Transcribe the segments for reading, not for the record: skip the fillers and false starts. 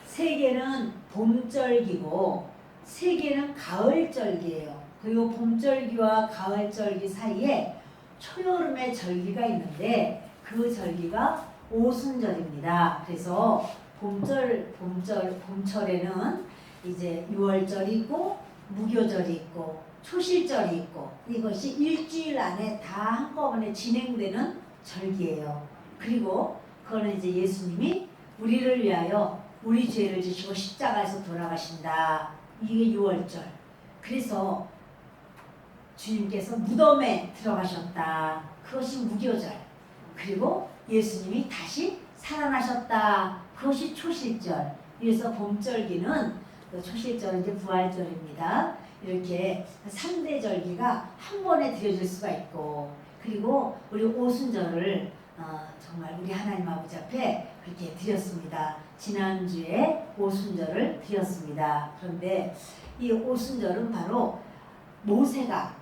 세 개는 봄절기고 세 개는 가을절기예요. 그리고 봄절기와 가을절기 사이에 초여름의 절기가 있는데 그 절기가 오순절입니다. 그래서 봄철에는 이제 유월절이 있고 무교절이 있고 초실절이 있고 이것이 일주일 안에 다 한꺼번에 진행되는 절기예요. 그리고 그거는 이제 예수님이 우리를 위하여 우리 죄를 지시고 십자가에서 돌아가신다. 이게 유월절. 그래서 주님께서 무덤에 들어가셨다. 그것이 무교절. 그리고 예수님이 다시 살아나셨다. 그것이 초실절. 그래서 봄절기는 초실절은 이제 부활절입니다. 이렇게 3대 절기가 한 번에 드려질 수가 있고, 그리고 우리 오순절을 정말 우리 하나님 아버지 앞에 그렇게 드렸습니다. 지난주에 오순절을 드렸습니다. 그런데 이 오순절은 바로 모세가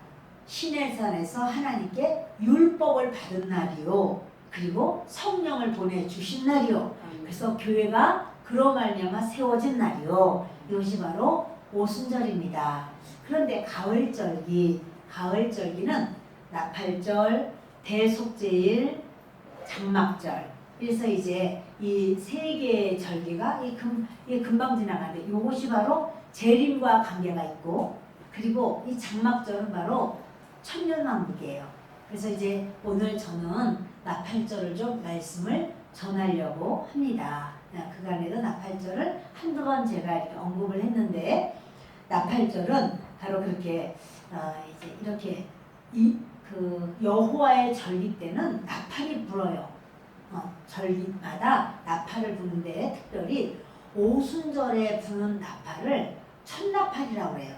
시내산에서 하나님께 율법을 받은 날이요, 그리고 성령을 보내주신 날이요. 그래서 교회가 그로 말미암아 세워진 날이요. 이것이 바로 오순절입니다. 그런데 가을절기는 나팔절, 대속제일, 장막절. 그래서 이제 이 세 개의 절기가 금방 지나가는데 이것이 바로 재림과 관계가 있고, 그리고 이 장막절은 바로 천년왕국이에요. 그래서 이제 오늘 저는 나팔절을 좀 말씀을 전하려고 합니다. 그간에도 나팔절을 한두 번 제가 이렇게 언급을 했는데, 나팔절은 바로 그렇게 이제 이렇게 그 여호와의 절기 때는 나팔이 불어요. 절기마다 나팔을 부는데 특별히 오순절에 부는 나팔을 첫나팔이라고 해요.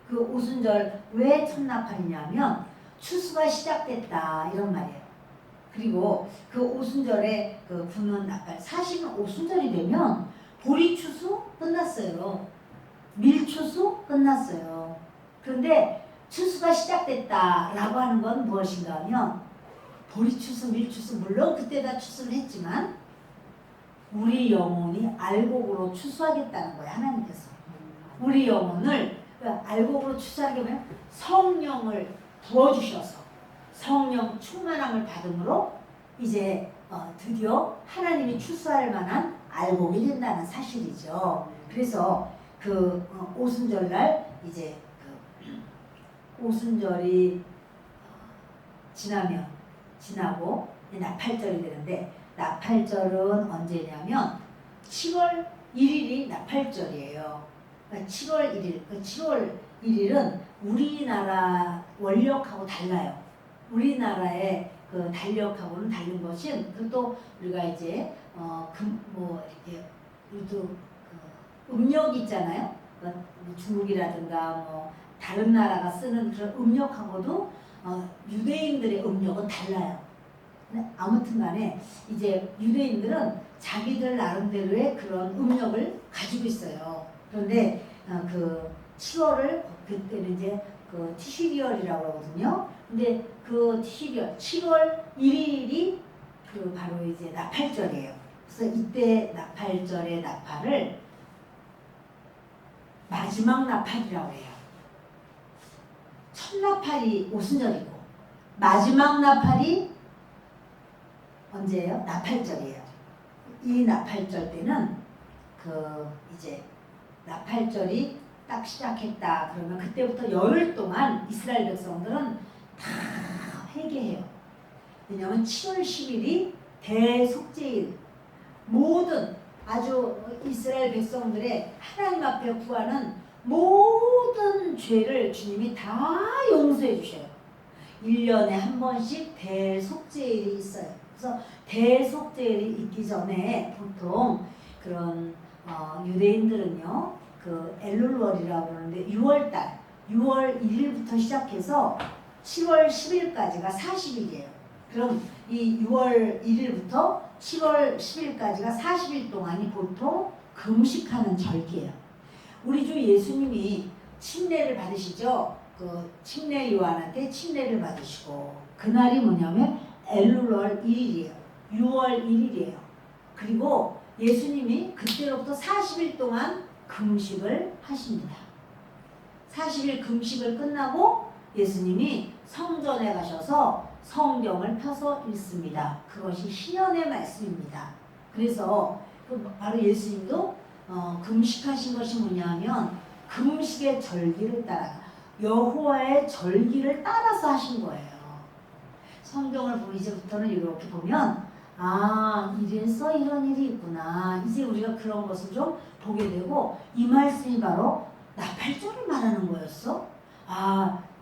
그 오순절 왜 첫나팔이냐면 추수가 시작됐다 이런 말이에요. 그리고 그 오순절에 그 부는 나팔, 사실은 오순절이 되면 보리추수 끝났어요. 밀추수 끝났어요. 그런데 추수가 시작됐다라고 하는 건 무엇인가 하면 보리추수, 밀추수 물론 그때 다 추수를 했지만 우리 영혼이 알곡으로 추수하겠다는 거예요. 하나님께서 우리 영혼을 알곡으로 추수하게 하면 성령을 부어주셔서 성령 충만함을 받음으로 이제 드디어 하나님이 추수할 만한 알곡이 된다는 사실이죠. 그래서 그 오순절날 이제 그 오순절이 지나고 나팔절이 되는데, 나팔절은 언제냐면 7월 1일이 나팔절이에요. 그러니까 7월 1일, 7월 1일은 우리나라 원력하고 달라요. 우리나라의 그 달력하고는 다른 것은, 그것도 우리가 이제 이렇게 우리도 그 음력이 있잖아요. 중국이라든가 뭐 다른 나라가 쓰는 그런 음력하고도 유대인들의 음력은 달라요. 아무튼 간에 이제 유대인들은 자기들 나름대로의 그런 음력을 가지고 있어요. 그런데 그 7월을 그때는 이제 그 티시리얼이라고 하거든요. 근데 그 티시리얼 7월 1일이 그 바로 이제 나팔절이에요. 그래서 이때 나팔절의 나팔을 마지막 나팔이라고 해요. 첫 나팔이 오순절이고 마지막 나팔이 언제예요? 나팔절이에요. 이 나팔절 때는 그 이제 나팔절이 딱 시작했다 그러면 그때부터 열흘 동안 이스라엘 백성들은 다 회개해요. 왜냐하면 7월 10일이 대속죄일, 모든 아주 이스라엘 백성들의 하나님 앞에 구하는 모든 죄를 주님이 다 용서해 주셔요. 1년에 한 번씩 대속죄일이 있어요. 그래서 대속죄일이 있기 전에 보통 그런 유대인들은요, 그 엘룰월이라고 하는데 6월달 6월 1일부터 시작해서 7월 10일까지가 40일이에요. 그럼 이 6월 1일부터 7월 10일까지가 40일 동안이 보통 금식하는 절기예요. 우리 주 예수님이 침례를 받으시죠. 그 침례 요한한테 침례를 받으시고 그날이 뭐냐면 엘룰월 1일이에요. 6월 1일이에요. 그리고 예수님이 그때로부터 40일 동안 금식을 하십니다. 40일 금식을 끝나고 예수님이 성전에 가셔서 성경을 펴서 읽습니다. 그것이 신년의 말씀입니다. 그래서 바로 예수님도 금식하신 것이 뭐냐면 금식의 절기를 따라 여호와의 절기를 따라서 하신 거예요. 성경을 보면 이제부터는 이렇게 보면 이래서 이런 일이 있구나. 이제 우리가 그런 것을 좀 보게 되고 이 말씀이 바로 나팔절을 말하는 거였어.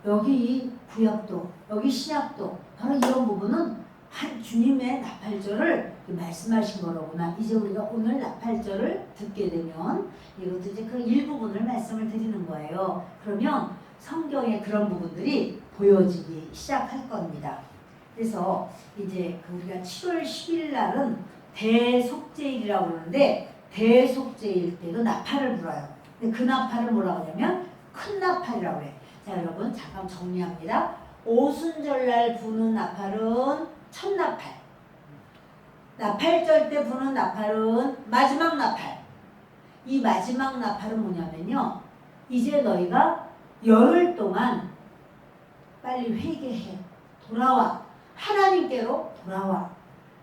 여기 구약도 여기 신약도 바로 이런 부분은 한 주님의 나팔절을 말씀하신 거로구나. 이제 우리가 오늘 나팔절을 듣게 되면 이것도 이제 그 일부분을 말씀을 드리는 거예요. 그러면 성경에 그런 부분들이 보여지기 시작할 겁니다. 그래서 이제 우리가 7월 10일 날은 대속죄일이라고 그러는데 대속죄일 때도 나팔을 불어요. 근데 그 나팔을 뭐라고 하냐면 큰 나팔이라고 그래. 자, 여러분 잠깐 정리합니다. 오순절날 부는 나팔은 첫 나팔. 나팔절 때 부는 나팔은 마지막 나팔. 이 마지막 나팔은 뭐냐면요. 이제 너희가 열흘 동안 빨리 회개해. 돌아와. 하나님께로 돌아와.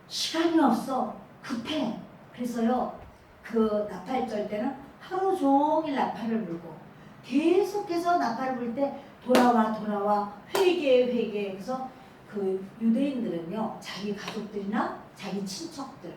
시간이 없어. 급해. 그래서요. 그 나팔절 때는 하루 종일 나팔을 불고 계속해서 나팔을 불 때 돌아와 회개. 그래서 그 유대인들은요. 자기 가족들이나 자기 친척들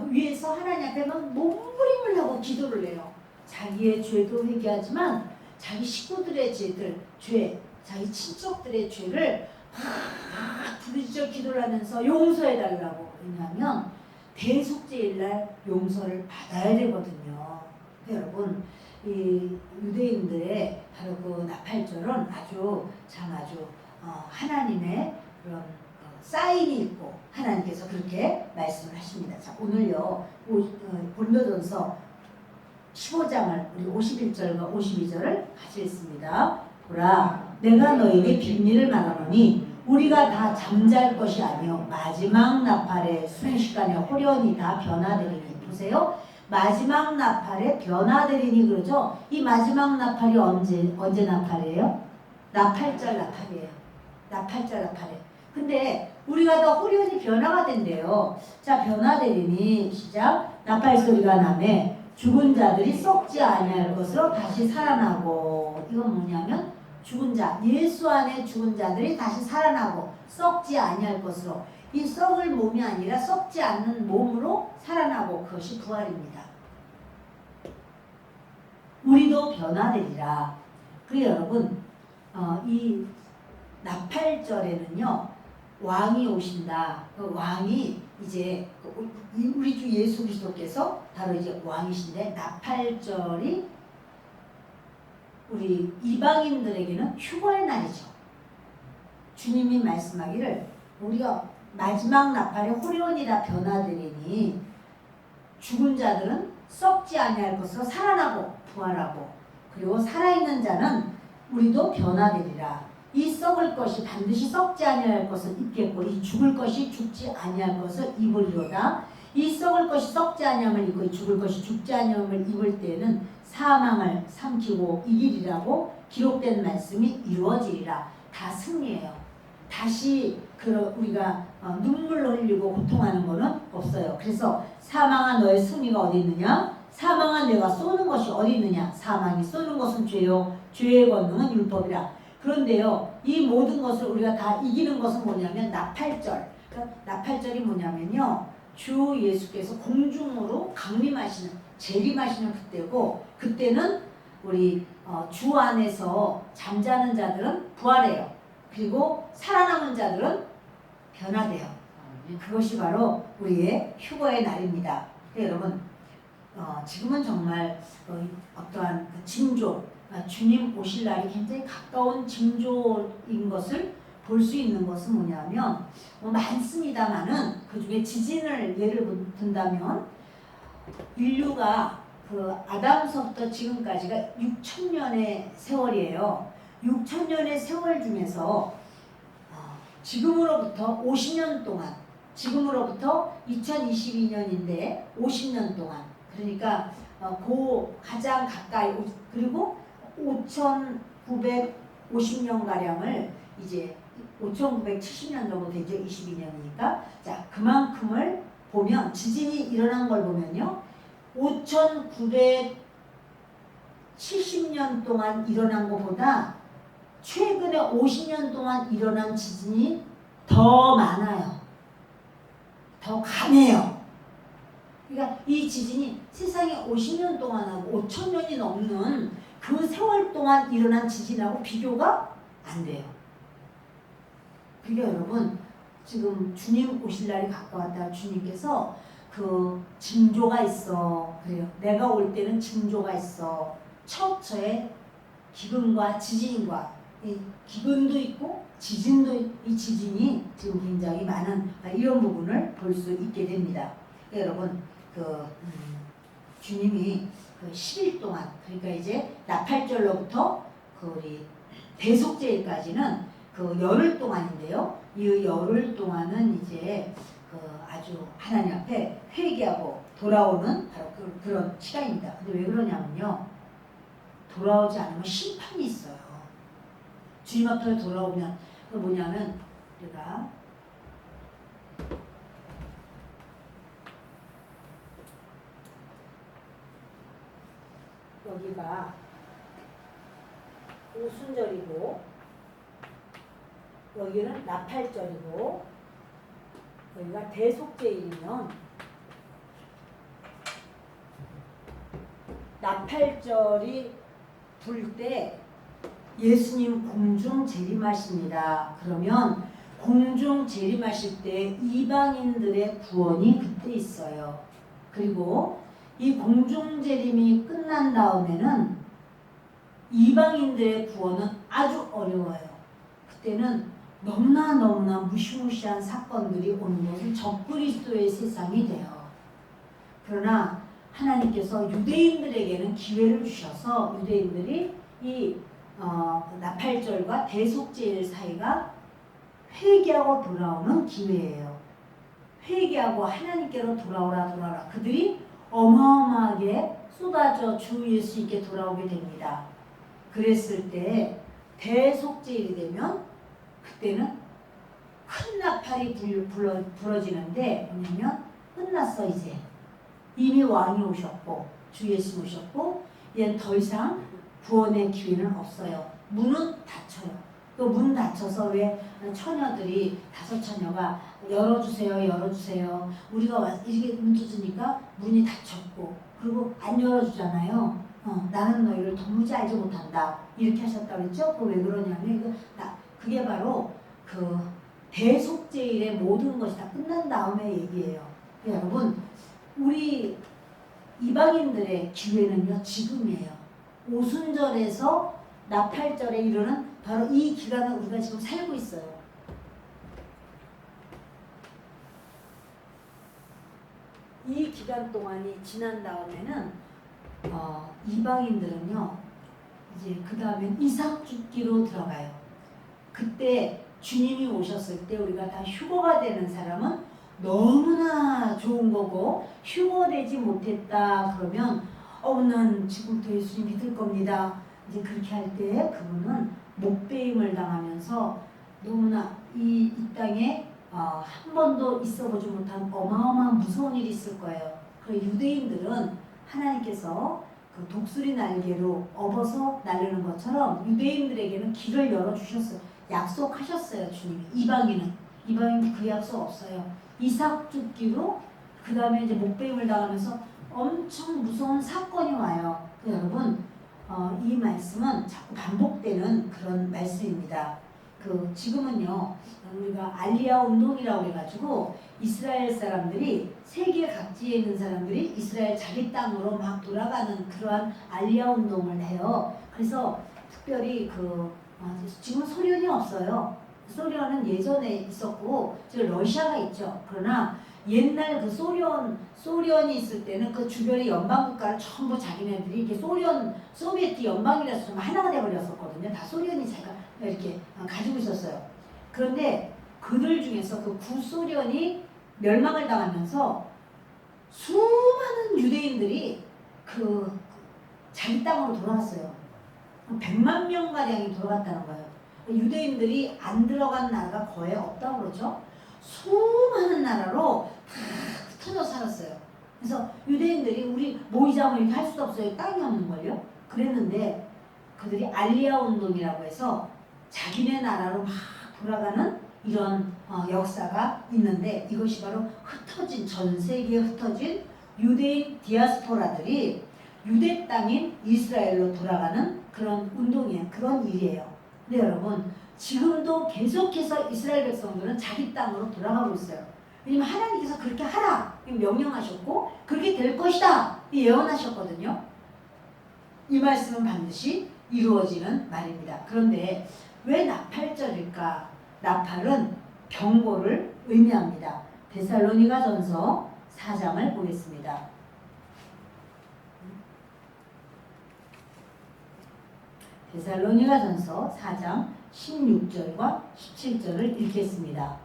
위에서 하나님 앞에 막 몸부림을 하고 기도를 해요. 자기의 죄도 회개하지만 자기 식구들의 죄, 자기 친척들의 죄를 막 부르짖어 기도를 하면서 용서해달라고. 왜냐하면 대속죄일날 용서를 받아야 되거든요. 여러분 이 유대인들의 바로 그 나팔절은 아주 하나님의 그런 사인이 있고 하나님께서 그렇게 말씀을 하십니다. 자, 오늘요 고린도전서 15장을 우리 51절과 52절을 같이 읽습니다. 보라, 내가 너에게 비밀을 말하노니 우리가 다 잠잘 것이 아니요 마지막 나팔에 순식간에 호련히 다 변화되리니. 보세요. 마지막 나팔에 변화되리니 그러죠. 이 마지막 나팔이 언제 나팔이에요? 나팔절 나팔이에요. 나팔절 나팔이에요. 근데 우리가 더 호련히 변화가 된대요. 자, 변화되리니 시작. 나팔 소리가 나매 죽은 자들이 썩지 아니할 것으로 다시 살아나고. 이건 뭐냐면 죽은 자, 예수 안에 죽은 자들이 다시 살아나고 썩지 아니할 것으로. 이 썩을 몸이 아니라 썩지 않는 몸으로 살아나고 그것이 부활입니다. 우리도 변화되리라. 그리고 여러분 이 나팔절에는요 왕이 오신다. 그 왕이 이제 우리 주 예수 그리스도께서 바로 이제 왕이신데 나팔절이 우리 이방인들에게는 휴거의 날이죠. 주님이 말씀하기를 우리가 마지막 나팔에 호련이라 변화되리니 죽은 자들은 썩지 아니할 것으로 살아나고 부활하고 그리고 살아있는 자는 우리도 변화되리라. 이 썩을 것이 반드시 썩지 아니할 것을 입겠고 이 죽을 것이 죽지 아니할 것을 입으리로다. 이 썩을 것이 썩지 아니함을 입고 이 죽을 것이 죽지 아니함을 입을 때에는 사망을 삼키고 이기리라고 기록된 말씀이 이루어지리라. 다 승리해요. 다시 우리가 눈물을 흘리고 고통하는 것은 없어요. 그래서 사망한 너의 승리가 어디 있느냐? 사망한 내가 쏘는 것이 어디 있느냐? 사망이 쏘는 것은 죄요 죄의 권능은 율법이라. 그런데요 이 모든 것을 우리가 다 이기는 것은 뭐냐면 나팔절. 그러니까 나팔절이 뭐냐면요 주 예수께서 공중으로 강림하시는 재림하시는 그때고 그때는 우리 주 안에서 잠자는 자들은 부활해요. 그리고 살아남은 자들은 변화돼요. 그것이 바로 우리의 휴거의 날입니다. 여러분 지금은 정말 어떠한 징조 주님 오실 날이 굉장히 가까운 징조인 것을 볼 수 있는 것은 뭐냐면 많습니다만은 그 중에 지진을 예를 든다면 인류가 그 아담서부터 지금까지가 6,000년의 세월이에요. 6,000년의 세월 중에서 지금으로부터 50년 동안 지금으로부터 2022년인데 50년 동안 그러니까 가장 가까이 그리고 5,950년 가량을 이제 5,970년 정도 되죠. 22년이니까 자 그만큼을 보면 지진이 일어난 걸 보면요 5,970년 동안 일어난 것보다 최근에 50년 동안 일어난 지진이 더 많아요. 더 강해요. 그러니까 이 지진이 세상에 50년 동안하고 5,000년이 넘는 그 세월 동안 일어난 지진하고 비교가 안 돼요. 그러니까 여러분 지금 주님 오실 날이 가까웠다. 주님께서 그 징조가 있어. 그래요. 내가 올 때는 징조가 있어. 처처에 기근과 지진과 이 기근도 있고 지진도 이 지진이 지금 굉장히 많은 이런 부분을 볼 수 있게 됩니다. 여러분 주님이 그 10일 동안 그러니까 이제 나팔절로부터 그 우리 대속제일까지는 그 열흘 동안인데요. 이 열흘 동안은 이제 그 아주 하나님 앞에 회개하고 돌아오는 바로 그런 시간입니다. 근데 왜 그러냐면요. 돌아오지 않으면 심판이 있어요. 주님 앞에 돌아오면 그 뭐냐면 우리가 여기가 오순절이고 여기는 나팔절이고 여기가 대속제일이면 나팔절이 불 때 예수님 공중 재림하십니다. 그러면 공중 재림하실 때 이방인들의 구원이 그때 있어요. 그리고 이 공중 재림이 끝난 다음에는 이방인들의 구원은 아주 어려워요. 그때는 너무나 무시무시한 사건들이 오는 것은 적그리스도의 세상이 돼요. 그러나 하나님께서 유대인들에게는 기회를 주셔서 유대인들이 이 나팔절과 대속제일 사이가 회개하고 돌아오는 기회예요. 회개하고 하나님께로 돌아오라. 그들이 어마어마하게 쏟아져 주 예수님께 돌아오게 됩니다. 그랬을 때 대속제일이 되면 그때는 큰 나팔이 불어지는데 뭐냐면 끝났어 이제. 이미 왕이 오셨고 주 예수 오셨고 얘는 더 이상 구원의 기회는 없어요. 문은 닫혀요. 또 문 닫혀서 왜 처녀들이 5처녀가 열어주세요. 우리가 와서 이렇게 문 두드니까 문이 닫혔고 그리고 안 열어주잖아요. 나는 너희를 도무지 알지 못한다. 이렇게 하셨다고 했죠. 그 왜 그러냐면 그게 바로 그 대속제일의 모든 것이 다 끝난 다음에 얘기예요. 여러분 우리 이방인들의 기회는요 지금이에요. 오순절에서 나팔절에 이르는 바로 이 기간을 우리가 지금 살고 있어요. 이 기간 동안이 지난 다음에는 이방인들은요 이제 그 다음에 이삭 죽기로 들어가요. 그때 주님이 오셨을 때 우리가 다 휴거가 되는 사람은 너무나 좋은 거고 휴거되지 못했다 그러면 난 지금부터 예수님 믿을 겁니다. 이제 그렇게 할 때 그분은 목배임을 당하면서 너무나 이 땅에 한 번도 있어보지 못한 어마어마한 무서운 일이 있을 거예요. 그리고 유대인들은 하나님께서 그 독수리 날개로 업어서 날르는 것처럼 유대인들에게는 길을 열어주셨어요. 약속하셨어요. 주님이. 이방인은 그 약속 없어요. 이삭 죽기로 그 다음에 이제 목배임을 당하면서 엄청 무서운 사건이 와요. 여러분 이 말씀은 자꾸 반복되는 그런 말씀입니다. 지금은요 우리가 알리야 운동이라고 해가지고 이스라엘 사람들이 세계 각지에 있는 사람들이 이스라엘 자기 땅으로 막 돌아가는 그러한 알리야 운동을 해요. 그래서 특별히 지금 소련이 없어요. 소련은 예전에 있었고 지금 러시아가 있죠. 그러나 옛날 그 소련이 있을 때는 그 주변의 연방 국가를 전부 자기네들이 이게 소비에트 연방이라서 좀 하나가 돼버렸었거든요. 다 소련이 제가 이렇게 가지고 있었어요. 그런데 그들 중에서 그 구소련이 멸망을 당하면서 수많은 유대인들이 그 자기 땅으로 돌아갔어요. 100만 명 가량이 돌아갔다는 거예요. 유대인들이 안 들어간 나라가 거의 없다고 그러죠. 수많은 나라로 다 흩어져 살았어요. 그래서 유대인들이 우리 모이자고 이렇게 할 수도 없어요. 땅이 없는 걸요. 그랬는데 그들이 알리아 운동이라고 해서 자기네 나라로 막 돌아가는 이런 역사가 있는데, 이것이 바로 흩어진, 전 세계에 흩어진 유대인 디아스포라들이 유대 땅인 이스라엘로 돌아가는 그런 운동이에요. 그런 일이에요. 근데 여러분, 지금도 계속해서 이스라엘 백성들은 자기 땅으로 돌아가고 있어요. 왜냐면 하나님께서 그렇게 하라 명령하셨고 그렇게 될 것이다 예언하셨거든요. 이 말씀은 반드시 이루어지는 말입니다. 그런데 왜 나팔절일까? 나팔은 경고를 의미합니다. 데살로니가전서 4장을 보겠습니다. 데살로니가전서 4장 16절과 17절을 읽겠습니다.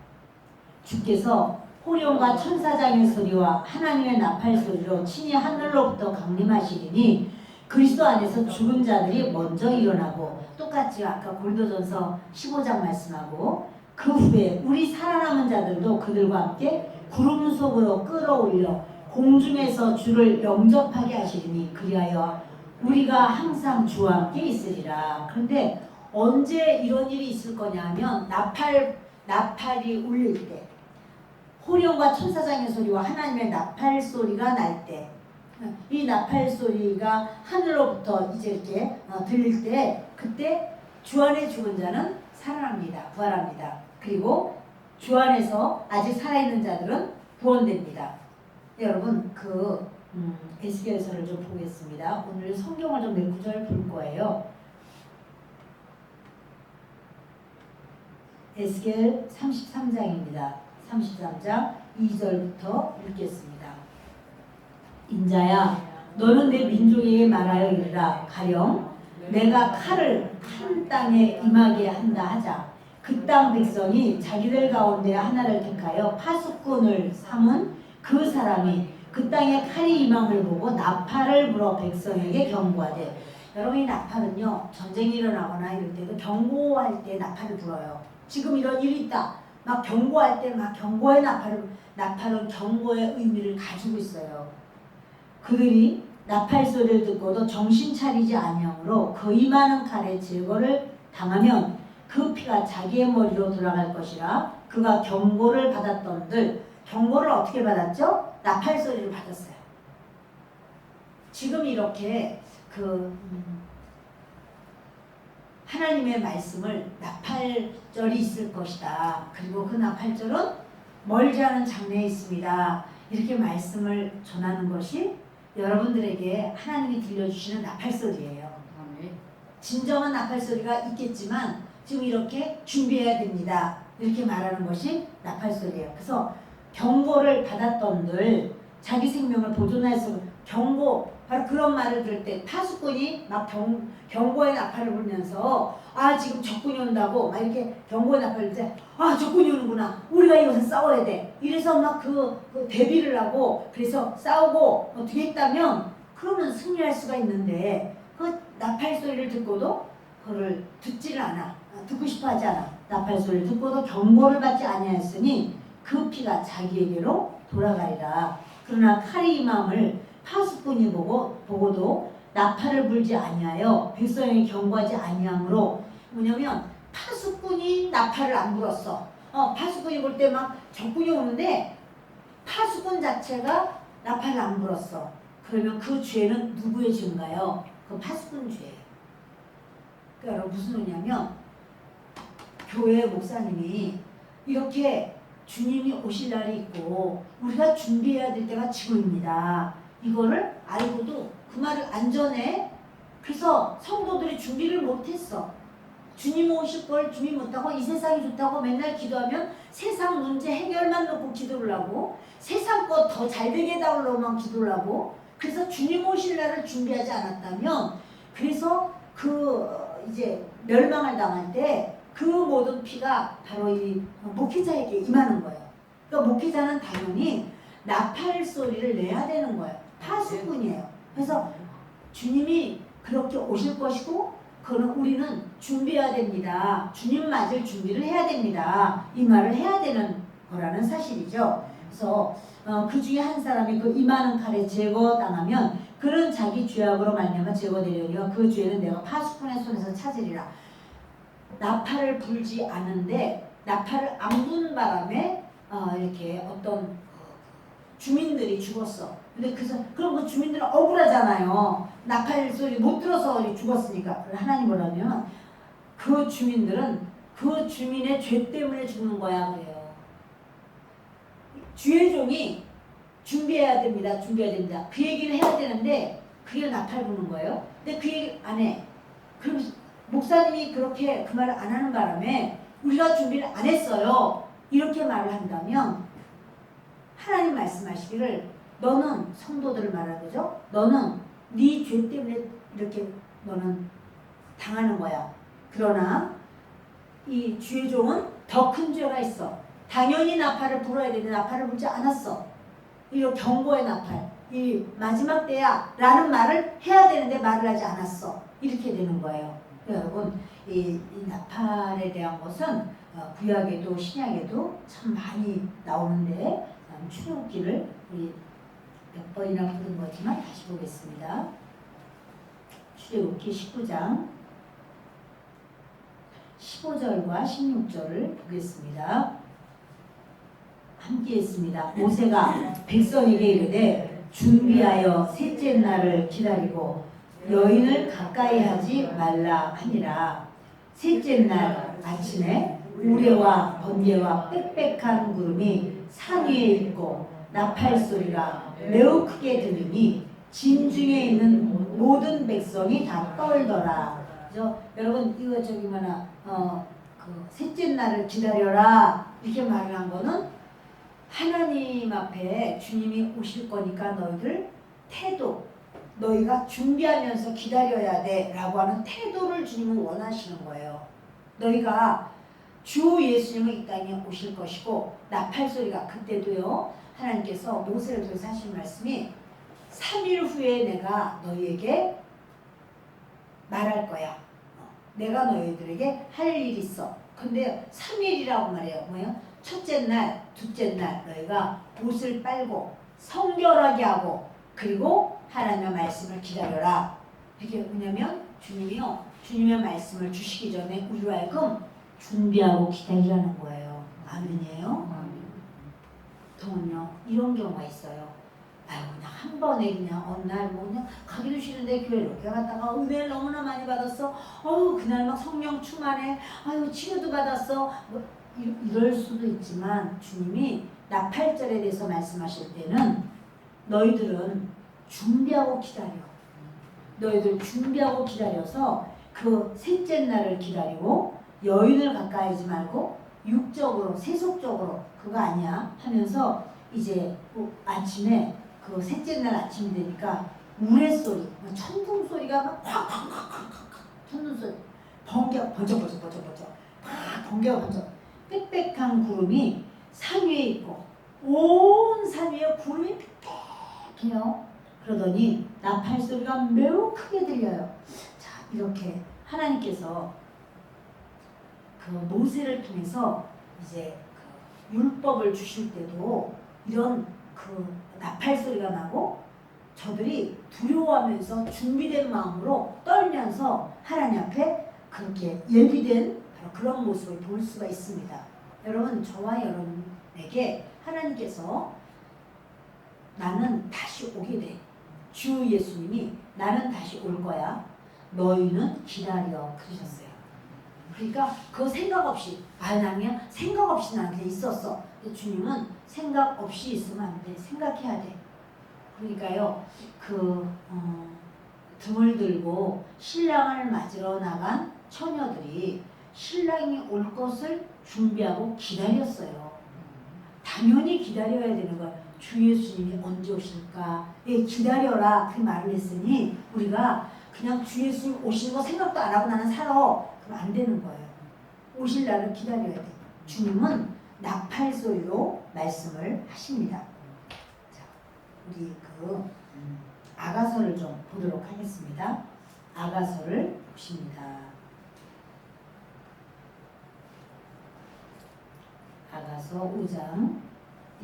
주께서 호령과 천사장의 소리와 하나님의 나팔 소리로 친히 하늘로부터 강림하시리니 그리스도 안에서 죽은 자들이 먼저 일어나고, 똑같이 아까 고린도전서 15장 말씀하고, 그 후에 우리 살아남은 자들도 그들과 함께 구름 속으로 끌어올려 공중에서 주를 영접하게 하시리니 그리하여 우리가 항상 주와 함께 있으리라. 그런데 언제 이런 일이 있을 거냐 하면 나팔이 울릴 때, 호령과 천사장의 소리와 하나님의 나팔 소리가 날 때, 이 나팔 소리가 하늘로부터 이제 이렇게 들릴 때, 그때 주 안에 죽은 자는 살아납니다. 부활합니다. 그리고 주 안에서 아직 살아있는 자들은 구원됩니다. 여러분, 에스겔서를 좀 보겠습니다. 오늘 성경을 좀 몇 구절 볼 거예요. 에스겔 33장입니다. 33장 2절부터 읽겠습니다. 인자야, 너는 내 민족에게 말하여 이르라. 가령 내가 칼을 한 땅에 임하게 한다 하자. 그 땅 백성이 자기들 가운데 하나를 택하여 파수꾼을 삼은 그 사람이 그 땅에 칼이 임함을 보고 나팔을 불어 백성에게 경고하되. 여러분, 이 나팔은요, 전쟁이 일어나거나 이럴 때도 경고할 때 나팔을 불어요. 지금 이런 일이 있다, 막 경고할 때 막 경고의 나팔은 경고의 의미를 가지고 있어요. 그들이 나팔 소리를 듣고도 정신 차리지 아니하므로 그 임하는 칼에 제거를 당하면 그 피가 자기의 머리로 돌아갈 것이라. 그가 경고를 받았던들, 경고를 어떻게 받았죠? 나팔 소리를 받았어요. 지금 이렇게 하나님의 말씀을, 나팔절이 있을 것이다, 그리고 그 나팔절은 멀지 않은 장래에 있습니다, 이렇게 말씀을 전하는 것이 여러분들에게 하나님이 들려주시는 나팔소리예요. 진정한 나팔소리가 있겠지만 지금 이렇게 준비해야 됩니다, 이렇게 말하는 것이 나팔소리예요. 그래서 경고를 받았던들, 자기 생명을 보존할 수 있는 경고, 바로 그런 말을 들을 때 파수꾼이 막 경고의 나팔을 불면서 지금 적군이 온다고 막 이렇게 경고의 나팔을 불 때 적군이 오는구나, 우리가 이것을 싸워야 돼, 이래서 막 그 대비를 하고 그래서 싸우고 어떻게 했다면 그러면 승리할 수가 있는데, 그 나팔 소리를 듣고도 그걸 듣지를 않아, 듣고 싶어 하지 않아. 나팔 소리를 듣고도 경고를 받지 아니하였으니 그 피가 자기에게로 돌아가리라. 그러나 칼이 임함을 파수꾼이 보고도 나팔을 불지 아니하여 백성에게 경고하지 아니하므로, 뭐냐면 파수꾼이 나팔을 안 불었어. 파수꾼이 볼 때 막 적군이 오는데 파수꾼 자체가 나팔을 안 불었어. 그러면 그 죄는 누구의 죄인가요? 그 파수꾼 죄예요. 그러니까 무슨 의미냐면, 교회 목사님이 이렇게 주님이 오실 날이 있고 우리가 준비해야 될 때가 지금입니다, 이거를 알고도 그 말을 안 전해. 그래서 성도들이 준비를 못했어. 주님 오실 걸 준비 못하고 이 세상이 좋다고 맨날 기도하면 세상 문제 해결만 놓고 기도를 하고 세상 것 더 잘 되게 해달라고만 기도를 하고, 그래서 주님 오실 날을 준비하지 않았다면, 그래서 이제 멸망을 당할 때 그 모든 피가 바로 이 목회자에게 임하는 거예요. 그러니까 목회자는 당연히 나팔 소리를 내야 되는 거예요. 파수꾼이에요. 그래서 주님이 그렇게 오실 것이고 그는 우리는 준비해야 됩니다. 주님 맞을 준비를 해야 됩니다. 이 말을 해야 되는 거라는 사실이죠. 그래서 그 중에 한 사람이 그 임하는 칼에 제거당하면 그는 자기 죄악으로 말미암아 제거되려니와 그 죄는 내가 파수꾼의 손에서 찾으리라. 나팔을 불지 않은데 나팔을 안 부는 바람에 이렇게 어떤 주민들이 죽었어. 근데 그럼 그 주민들은 억울하잖아요. 나팔 소리 못 들어서 죽었으니까. 하나님은 그 주민들은 그 주민의 죄 때문에 죽는 거야 그래요. 주의 종이 준비해야 됩니다. 그 얘기를 해야 되는데 그게 나팔 부는 거예요. 근데 그 얘기 안 해. 그럼 목사님이 그렇게 그 말을 안 하는 바람에 우리가 준비를 안 했어요. 이렇게 말을 한다면 하나님 말씀하시기를 너는 성도들을 말하는 거죠. 너는 네 죄 때문에 이렇게 너는 당하는 거야. 그러나 이 주의 종은 더 큰 죄가 있어. 당연히 나팔을 불어야 되는데 나팔을 불지 않았어. 이런 경고의 나팔. 이 마지막 때야 라는 말을 해야 되는데 말을 하지 않았어. 이렇게 되는 거예요. 여러분 이 나팔에 대한 것은 구약에도 신약에도 참 많이 나오는데 출애굽기를 우리 몇 번이나 부른 거지만 다시 보겠습니다. 출애굽기 19장 15절과 16절을 보겠습니다. 함께 했습니다. 모세가 백성에게 이르되 준비하여 셋째 날을 기다리고 여인을 가까이 하지 말라 하니라. 셋째 날 아침에 우레와 번개와 빽빽한 구름이 산 위에 있고 나팔 소리가 매우 크게 들리니 진중에 있는 모든 백성이 다 떨더라. 그죠? 여러분 이거 그 셋째 날을 기다려라 이렇게 말을 한 거는 하나님 앞에 주님이 오실 거니까 너희들 태도 너희가 준비하면서 기다려야 돼 라고 하는 태도를 주님은 원하시는 거예요. 너희가 주 예수님은 이 땅에 오실 것이고 나팔 소리가 그때도요 하나님께서 모세를 통해서 하신 말씀이 3일 후에 내가 너희에게 말할 거야. 내가 너희들에게 할 일이 있어. 근데 3일이라고 말해요. 뭐예요? 첫째 날, 둘째 날 너희가 옷을 빨고 성결하게 하고 그리고 하나님의 말씀을 기다려라. 이게 뭐냐면 주님이요. 주님의 말씀을 주시기 전에 우리로 하여금 준비하고 기다리라는 거예요. 아멘이에요? 보통은요 이런 경우가 있어요. 아유 그냥 한 번에 그냥 어느 날 뭐 그냥 가기도 싫은데 교회 이렇게 갔다가 은혜를 너무나 많이 받았어. 그날 막 성령 충만해. 아유 치료도 받았어. 뭐 이럴 수도 있지만 주님이 나팔절에 대해서 말씀하실 때는 너희들은 준비하고 기다려. 너희들 준비하고 기다려서 그 셋째 날을 기다리고 여인을 가까이 하지 말고 육적으로 세속적으로 그거 아니야 하면서 이제 아침에 그 셋째 날 아침이 되니까 우레소리 천둥 소리가 막 콱콱콱콱콱 천둥 소리 번개가 번쩍번쩍 막 번개가 번쩍 빽빽한 구름이 산 위에 있고 온 산 위에 구름이 빽빽해요. 그러더니 나팔 소리가 매우 크게 들려요. 자 이렇게 하나님께서 그 모세를 통해서 이제 그 율법을 주실 때도 이런 그 나팔 소리가 나고 저들이 두려워하면서 준비된 마음으로 떨면서 하나님 앞에 그렇게 예비된 바로 그런 모습을 볼 수가 있습니다. 여러분 저와 여러분에게 하나님께서 나는 다시 오게 돼. 주 예수님이 나는 다시 올 거야. 너희는 기다려 그러셨어요. 그러니까 그 생각 없이 나는 그냥 생각 없이 나한테 있었어. 근데 주님은 생각 없이 있으면 안 돼. 생각해야 돼. 그러니까요. 등을 들고 신랑을 맞으러 나간 처녀들이 신랑이 올 것을 준비하고 기다렸어요. 당연히 기다려야 되는 거야. 주 예수님이 언제 오실까? 기다려라 그 말을 했으니 우리가 그냥 주 예수님 오시는 거 생각도 안 하고 나는 살아. 그럼 안 되는 거예요. 오실 날을 기다려야 돼. 주님은 나팔 소리로 말씀을 하십니다. 자, 우리 아가서를 좀 보도록 하겠습니다. 아가서를 보십니다. 아가서 5장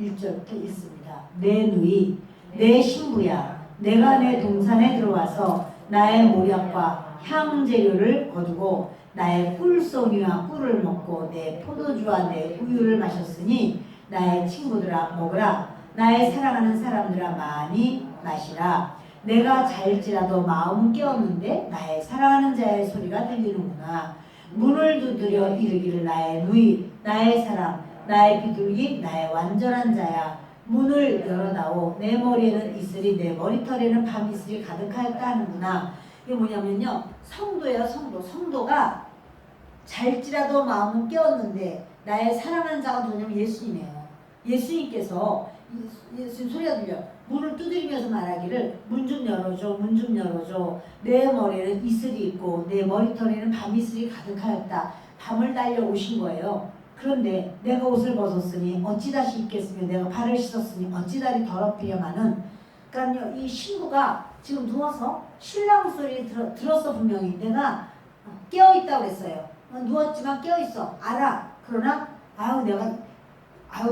1절부터 읽습니다. 내 누이 내 신부야 내가 내 동산에 들어와서 나의 모략과 향재료를 거두고 나의 꿀송이와 꿀을 먹고 내 포도주와 내 우유를 마셨으니 나의 친구들아 먹으라 나의 사랑하는 사람들아 많이 마시라. 내가 잘지라도 마음은 깨었는데 나의 사랑하는 자의 소리가 들리는구나. 문을 두드려 이르기를 나의 누이 나의 사랑 나의 비둘기 나의 완전한 자야. 문을 열어다오. 내 머리에는 이슬이 내 머리털에는 밤이슬이 가득하였다 하는구나. 이게 뭐냐면요. 성도예요. 성도가 잘지라도 마음은 깨었는데 나의 사랑하는 자가 누구냐면 예수님이에요. 예수님께서 예수님 소리가 들려. 문을 두드리면서 말하기를 문 좀 열어줘. 문 좀 열어줘. 내 머리에는 이슬이 있고 내 머리털에는 밤이슬이 가득하였다. 밤을 달려 오신 거예요. 그런데 내가 옷을 벗었으니 어찌 다시 입겠으며 내가 발을 씻었으니 어찌 다리 더럽히려마는. 그러니까요. 이 신부가 지금 누워서 신랑 소리 들었어. 분명히 내가 깨어있다고 그랬어요. 누웠지만 깨어있어. 알아. 그러나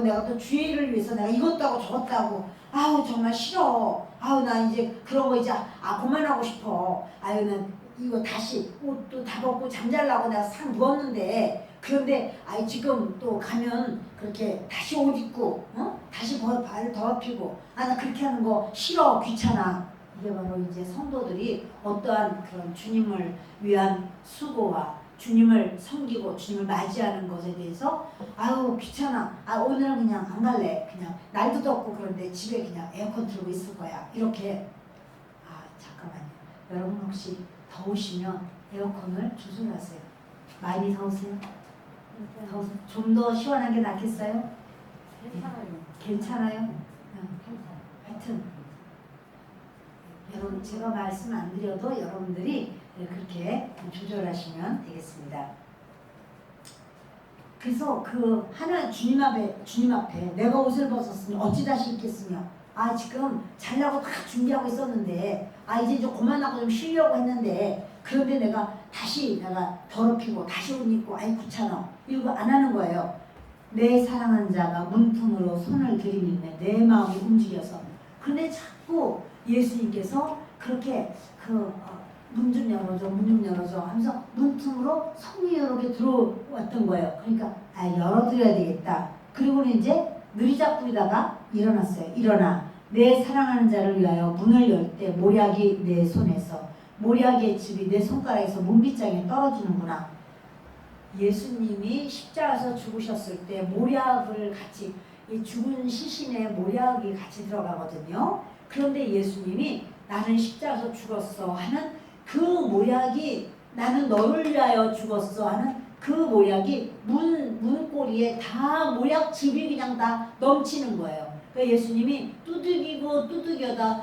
내가 또 주의를 위해서 내가 이것도 하고 저것도 하고 정말 싫어. 나 이제 그런 거 이제 그만하고 싶어. 난 이거 다시 옷도 다 벗고 잠잘라고 내가 상 누웠는데 그런데 지금 또 가면 그렇게 다시 옷 입고 다시 발을 더럽히고 나 그렇게 하는 거 싫어. 귀찮아. 이게 바로 이제 성도들이 어떠한 그런 주님을 위한 수고와 주님을 섬기고 주님을 맞이하는 것에 대해서 귀찮아. 오늘은 그냥 안 갈래. 그냥 날도 덥고 그런데 집에 그냥 에어컨 틀고 있을 거야. 이렇게. 잠깐만요. 여러분 혹시 더우시면 에어컨을 조절하세요. 많이 더우세요? 좀 더 시원한 게 낫겠어요? 괜찮아요? 하여튼 여러분 제가 말씀 안 드려도 여러분들이 그렇게 조절하시면 되겠습니다. 그래서 주님 앞에 내가 옷을 벗었으니 어찌 다시 입겠으며 지금 잘라고 다 준비하고 있었는데 이제 좀 그만하고 좀 쉬려고 했는데 그런데 내가 더럽히고 다시 옷 입고 귀찮아. 이거 안 하는 거예요. 내 사랑하는 자가 문틈으로 손을 들이밀며 내 마음이 움직여서. 그런데 자꾸 예수님께서 그렇게 문 좀 열어줘 하면서 문틈으로 성령으로 들어왔던 거예요. 그러니까 열어드려야 되겠다. 그리고는 이제 느리작부리다가 일어났어요. 일어나 내 사랑하는 자를 위하여 문을 열 때 모략이 내 손에서 모략의 즙이 내 손가락에서 문빗장에 떨어지는구나. 예수님이 십자가에서 죽으셨을 때 모략을 같이 이 죽은 시신에 모략이 같이 들어가거든요. 그런데 예수님이 나는 십자가에서 죽었어 하는 그 모략이 나는 너를 위하여 죽었어 하는 그 모략이 문고리에 다 모략즙이 그냥 다 넘치는 거예요. 그러니까 예수님이 두들겨다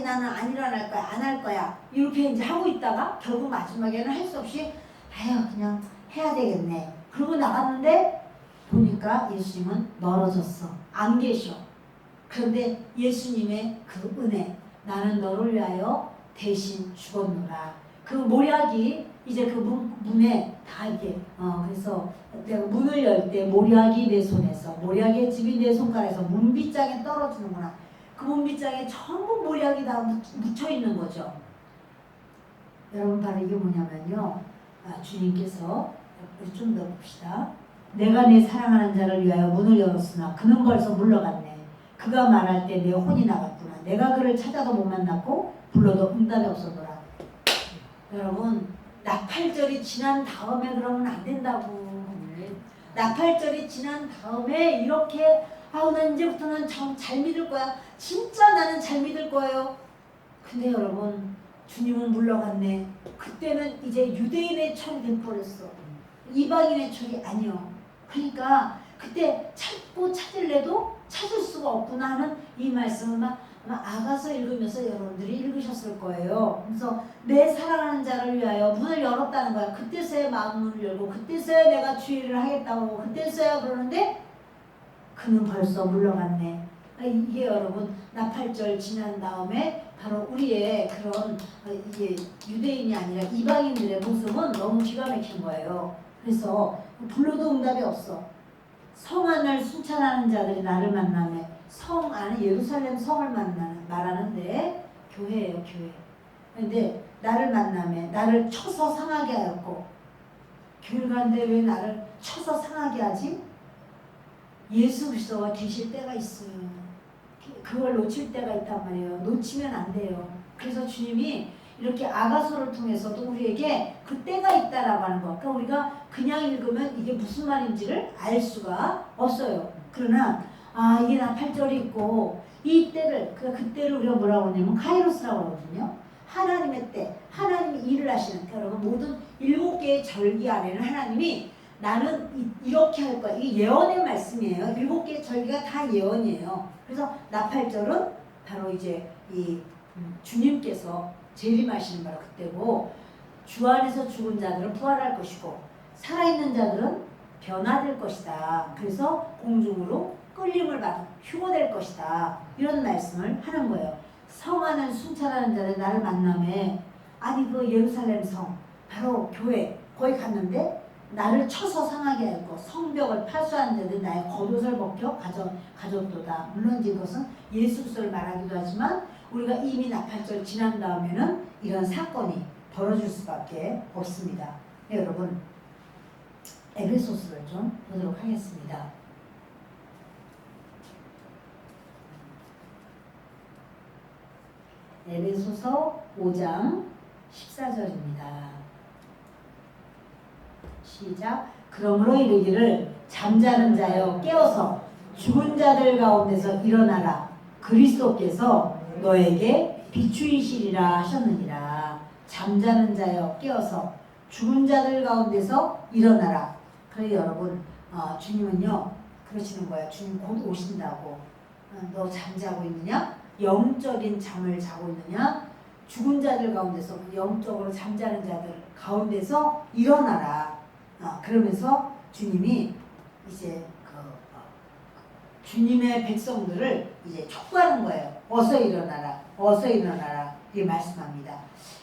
나는 안 일어날 거야 안 할 거야 이렇게 이제 하고 있다가 결국 마지막에는 할 수 없이 그냥 해야 되겠네. 그러고 나갔는데 보니까 예수님은 멀어졌어. 안 계셔. 그런데 예수님의 그 은혜 나는 너를 위하여 대신 죽었노라. 그 모략이 이제 그 문에 다 이렇게 그래서 내가 문을 열 때 모략이 내 손에서 모략의 즙이 내 손가락에서 문빗장에 떨어지는구나. 그 문빗장에 전부 모략이 다 묻혀 있는 거죠. 여러분 바로 이게 뭐냐면요. 주님께서 좀 더 봅시다. 내가 내 사랑하는 자를 위하여 문을 열었으나 그는 벌써 물러갔네. 그가 말할 때 내 혼이 나갔구나. 내가 그를 찾아도 못 만났고 불러도 응답이 없었노라. 여러분 나팔절이 지난 다음에 그러면 안 된다고. 나팔절이 지난 다음에 이렇게 난 이제부터는 잘 믿을 거야. 진짜 나는 잘 믿을 거예요. 근데 여러분 주님은 물러갔네. 그때는 이제 유대인의 철이 돼버렸어. 이방인의 철이 아니요. 그러니까 그때 찾을래도 찾을 수가 없구나 하는 이 말씀을 아마 아가서 읽으면서 여러분들이 읽으셨을 거예요. 그래서 내 사랑하는 자를 위하여 문을 열었다는 거야. 그때서야 마음문을 열고 그때서야 내가 주의를 하겠다고 그때서야 그러는데 그는 벌써 물러갔네. 이게 여러분 나팔절 지난 다음에 바로 우리의 그런 이게 유대인이 아니라 이방인들의 모습은 너무 기가 막힌 거예요. 그래서 불러도 응답이 없어. 성 안을 순찰하는 자들이 나를 만나며 성 안에 예루살렘 성을 말하는데 교회예요, 교회. 근데 나를 만나며 나를 쳐서 상하게 하였고, 교회 가는데 왜 나를 쳐서 상하게 하지? 예수 그리스도가 계실 때가 있어요. 그걸 놓칠 때가 있단 말이에요. 놓치면 안 돼요. 그래서 주님이 이렇게 아가서를 통해서도 우리에게 그 때가 있다라고 하는 거. 그러니까 우리가 그냥 읽으면 이게 무슨 말인지를 알 수가 없어요. 그러나 이게 나팔절이 있고 이 때를 그때를 우리가 뭐라고 하냐면 카이로스라고 하거든요. 하나님의 때, 하나님이 일을 하시는. 그러니까 여러분 모든 7개의 절기 안에는 하나님이 나는 이렇게 할 거야. 이게 예언의 말씀이에요. 7개의 절기가 다 예언이에요. 그래서 나팔절은 바로 이제 이 주님께서 재림하시는 바로 그때고, 주 안에서 죽은 자들은 부활할 것이고 살아있는 자들은 변화될 것이다. 그래서 공중으로 끌림을 받아 휴거될 것이다. 이런 말씀을 하는 거예요. 성 안을 순찰하는 자들 나를 만나매, 아니 그 예루살렘 성 바로 교회 거기 갔는데 나를 쳐서 상하게 하고 성벽을 파수하는 자들 나의 겉옷을 벗겨 가졌도다. 물론 이것은 예수 그리스도를 말하기도 하지만 우리가 이미 나팔절 지난 다음에는 이런 사건이 벌어질 수밖에 없습니다. 네, 여러분 에베소서를 좀 보도록 하겠습니다. 에베소서 5장 14절입니다. 시작. 그러므로 이르기를 잠자는 자여 깨어서 죽은 자들 가운데서 일어나라. 그리스도께서 너에게 비추이시리라 하셨느니라. 잠자는 자여 깨어서 죽은 자들 가운데서 일어나라. 그래 여러분 주님은요 그러시는 거야. 주님 곧 오신다고. 너 잠자고 있느냐? 영적인 잠을 자고 있느냐? 죽은 자들 가운데서 영적으로 잠자는 자들 가운데서 일어나라. 그러면서 주님이 이제 주님의 백성들을 이제 촉구하는 거예요. 어서 일어나라, 어서 일어나라. 이렇게 말씀합니다.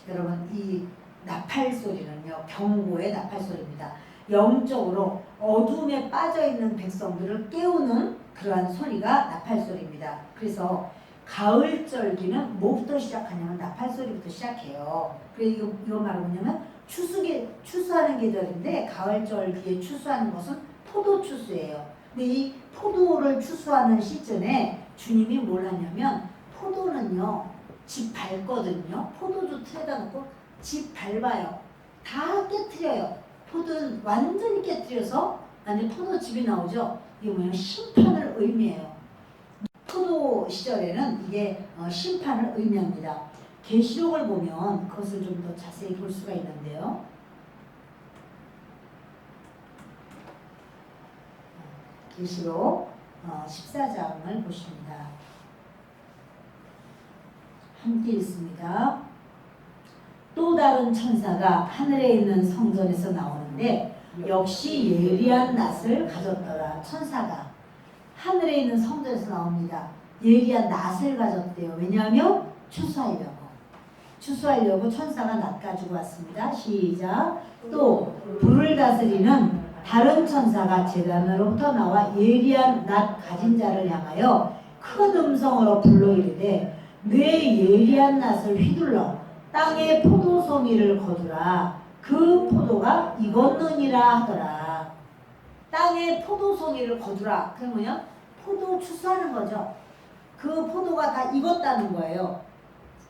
여러분 이 나팔 소리는요 경고의 나팔 소리입니다. 영적으로 어둠에 빠져 있는 백성들을 깨우는 그러한 소리가 나팔 소리입니다. 그래서 가을 절기는 뭐부터 시작하냐면 나팔 소리부터 시작해요. 그래서 이거 말은 뭐냐면 추수하는 계절인데 가을 절기에 추수하는 것은 포도 추수예요. 근데 이 포도를 추수하는 시즌에 주님이 뭘 하냐면 포도는요 집 밟거든요. 포도주 틀에다 놓고 집 밟아요. 다 깨트려요. 포도는 완전히 깨트려서 안에 포도즙이 나오죠. 이게 뭐냐면 심판을 의미해요. 포도 시절에는 이게 심판을 의미합니다. 계시록을 보면 그것을 좀 더 자세히 볼 수가 있는데요. 계시록 14장을 보십니다. 함께 읽습니다. 또 다른 천사가 하늘에 있는 성전에서 나오는데 역시 예리한 낫을 가졌더라. 천사가 하늘에 있는 성전에서 나옵니다. 예리한 낫을 가졌대요. 왜냐하면 추수하려고 천사가 낫 가지고 왔습니다. 시작. 또 불을 다스리는 다른 천사가 제단으로부터 나와 예리한 낫 가진 자를 향하여 큰 음성으로 불러 이르되 내 예리한 낫을 휘둘러 땅에 포도송이를 거두라. 그 포도가 익었느니라 하더라. 땅에 포도송이를 거두라. 그게 뭐냐? 포도 추수하는 거죠. 그 포도가 다 익었다는 거예요.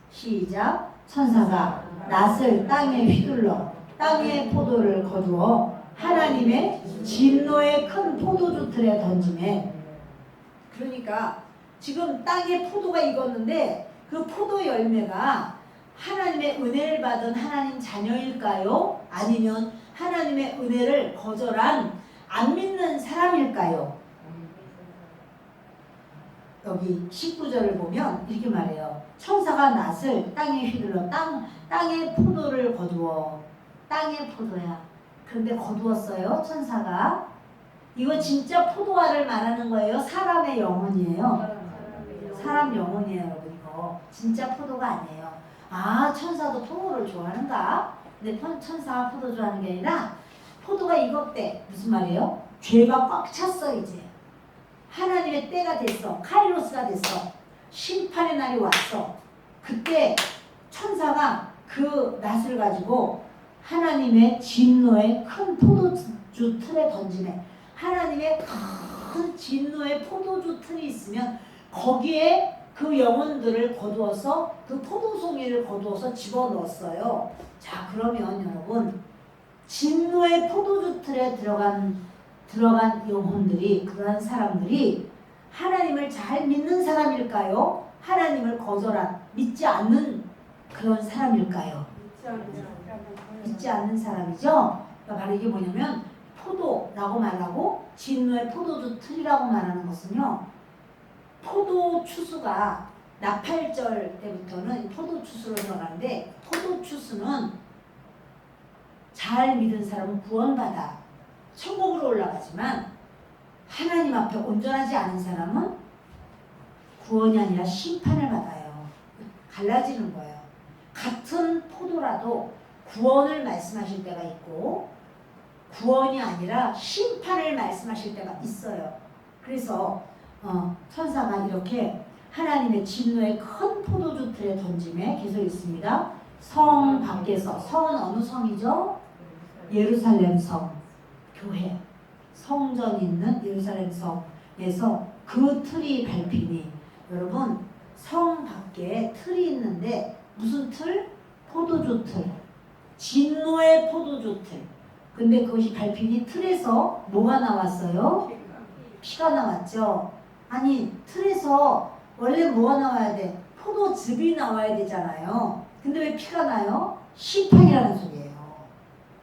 시작. 천사가 낫을 땅에 휘둘러 땅에 포도를 거두어 하나님의 진노의 큰 포도주 틀에 던지매. 그러니까 지금 땅에 포도가 익었는데 그 포도 열매가 하나님의 은혜를 받은 하나님 자녀일까요? 아니면 하나님의 은혜를 거절한 안 믿는 사람일까요? 여기 19절을 보면 이렇게 말해요. 천사가 낫을 땅에 휘둘러 땅에 포도를 거두어. 땅에 포도야. 그런데 거두었어요. 천사가. 이거 진짜 포도알을 말하는 거예요? 사람의 영혼이에요? 사람 영혼이에요, 여러분. 이거 진짜 포도가 아니에요. 아, 천사도 포도를 좋아하는가? 근데 천사가 포도 좋아하는 게 아니라 포도가 익었대. 무슨 말이에요? 죄가 꽉 찼어 이제. 하나님의 때가 됐어. 카이로스가 됐어. 심판의 날이 왔어. 그때 천사가 그 낫을 가지고 하나님의 진노의 큰 포도주 틀에 던지네. 하나님의 큰 진노의 포도주 틀이 있으면 거기에 그 영혼들을 거두어서 그 포도송이를 거두어서 집어넣었어요. 자, 그러면 여러분 진노의 포도주 틀에 들어간 영혼들이, 그러한 사람들이 하나님을 잘 믿는 사람일까요? 하나님을 거절한, 믿지 않는 그런 사람일까요? 믿지 않는 사람이죠. 그러니까 바로 이게 뭐냐면 포도라고 말하고 진노의 포도주 틀이라고 말하는 것은요, 포도 추수가 나팔절 때부터는 포도 추수로 들어가는데, 포도 추수는 잘 믿은 사람은 구원받아 천국으로 올라가지만 하나님 앞에 온전하지 않은 사람은 구원이 아니라 심판을 받아요. 갈라지는 거예요. 같은 포도라도 구원을 말씀하실 때가 있고 구원이 아니라 심판을 말씀하실 때가 있어요. 그래서 천사가 이렇게 하나님의 진노의 큰 포도주 틀에 던짐에 계속 있습니다. 성 밖에서, 성은 어느 성이죠? 예루살렘 성, 교회, 성전이 있는 예루살렘 성에서 그 틀이 밟히니, 여러분 성 밖에 틀이 있는데 무슨 틀? 포도주 틀, 진노의 포도주 틀. 근데 그것이 밟히니 틀에서 뭐가 나왔어요? 피가 나왔죠. 아니, 틀에서 원래 뭐가 나와야 돼? 포도즙이 나와야 되잖아요. 근데 왜 피가 나요? 심판이라는 소리예요.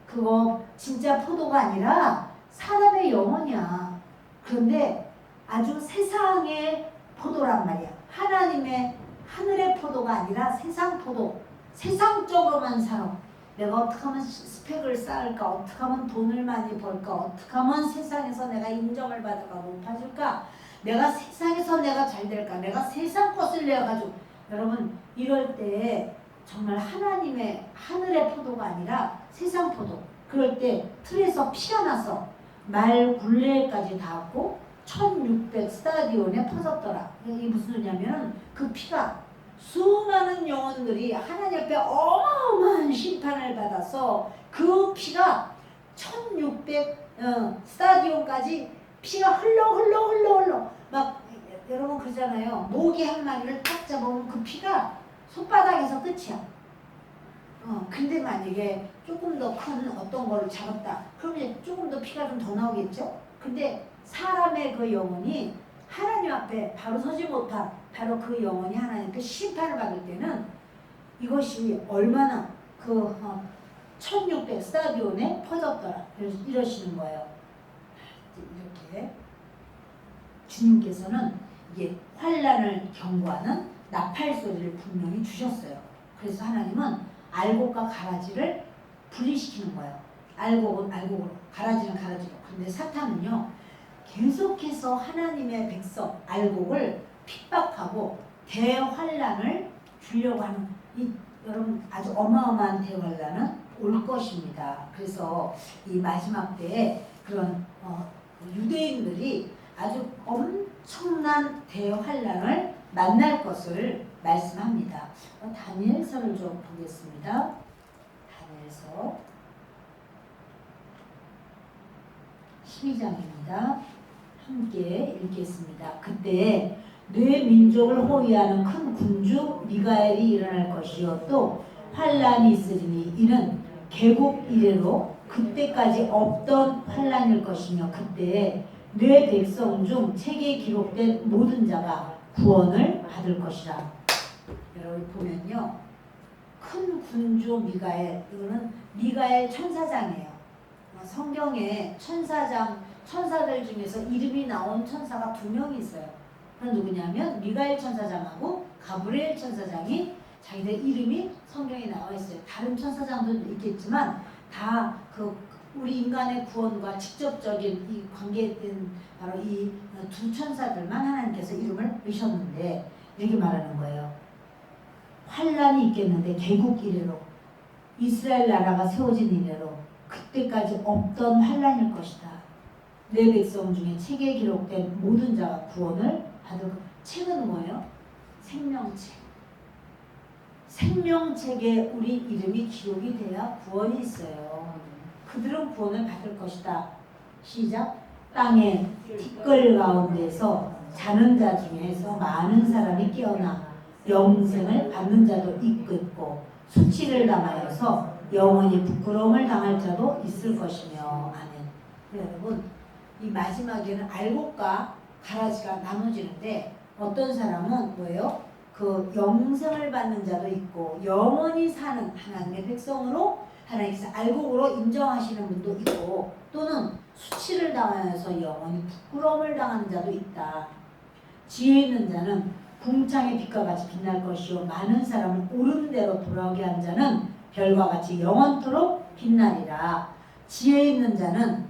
그거 진짜 포도가 아니라 사람의 영혼이야. 그런데 아주 세상의 포도란 말이야. 하나님의 하늘의 포도가 아니라 세상 포도. 세상적으로만 살아. 내가 어떻게 하면 스펙을 쌓을까? 어떻게 하면 돈을 많이 벌까? 어떻게 하면 세상에서 내가 인정을 받아가 높아질까? 내가 세상에서 내가 잘 될까? 내가 세상 것을 내가 가지고. 여러분, 이럴 때 정말 하나님의 하늘의 포도가 아니라 세상 포도. 그럴 때 틀에서 피가 나서 말 굴레까지 닿았고 1600 스타디온에 퍼졌더라. 이게 무슨 소리냐면 그 피가 수많은 영혼들이 하나님 앞에 어마어마한 심판을 받아서 그 피가 1600 스타디온까지 피가 흘러 막, 여러분 그러잖아요. 모기 한 마리를 딱 잡아보면 그 피가 손바닥에서 끝이야. 근데 만약에 조금 더 큰 어떤 거를 잡았다. 그러면 조금 더 피가 좀 더 나오겠죠? 근데 사람의 그 영혼이 하나님 앞에 바로 서지 못한 바로 그 영혼이 하나님 앞에 심판을 받을 때는 이것이 얼마나 1600 스타디온에 퍼졌더라. 이러시는 거예요. 이렇게 주님께서는 이게 환란을 경고하는 나팔 소리를 분명히 주셨어요. 그래서 하나님은 알곡과 가라지를 분리시키는 거예요. 알곡은 알곡으로, 가라지는 가라지로. 그런데 사탄은요, 계속해서 하나님의 백성 알곡을 핍박하고 대환란을 주려고 하는, 여러분 아주 어마어마한 대환란은 올 것입니다. 그래서 이 마지막 때에 그런 유대인들이 아주 엄청난 대환란을 만날 것을 말씀합니다. 다니엘서를 좀 보겠습니다. 다니엘서 12장입니다. 함께 읽겠습니다. 그때 내 민족을 호위하는 큰 군주 미가엘이 일어날 것이요 또 환란이 있으리니 이는 개국 이래로 그때까지 없던 환란일 것이며 그때에 내 백성 중 책에 기록된 모든 자가 구원을 받을 것이라. 여러분 보면요, 큰 군주 미가엘, 이거는 미가엘 천사장이에요. 성경에 천사들 중에서 이름이 나온 천사가 2명이 있어요. 그건 누구냐면 미가엘 천사장하고 가브리엘 천사장이 자기들 이름이 성경에 나와 있어요. 다른 천사장도 있겠지만 다 그 우리 인간의 구원과 직접적인 이 관계된 바로 이 두 천사들만 하나님께서 이름을 넣으셨는데 이렇게 말하는 거예요. 환란이 있겠는데 개국 이래로 이스라엘 나라가 세워진 이래로 그때까지 없던 환란일 것이다. 내 백성 중에 책에 기록된 모든 자가 구원을 받을 것. 책은 뭐예요? 생명책. 생명책에 우리 이름이 기록이 돼야 구원이 있어요. 그들은 구원을 받을 것이다. 시작. 땅의 티끌 가운데서 자는 자 중에서 많은 사람이 깨어나 영생을 받는 자도 있겠고 수치를 당하여서 영원히 부끄러움을 당할 자도 있을 것이며. 아멘. 여러분, 이 마지막에는 알곡과 가라지가 나눠지는데 어떤 사람은 뭐예요? 그 영생을 받는 자도 있고 영원히 사는 하나님의 백성으로 하나님께서 알곡으로 인정하시는 분도 있고 또는 수치를 당하여서 영원히 부끄러움을 당하는 자도 있다. 지혜 있는 자는 궁창의 빛과 같이 빛날 것이요 많은 사람을 옳은 대로 돌아오게 한 자는 별과 같이 영원토록 빛나리라. 지혜 있는 자는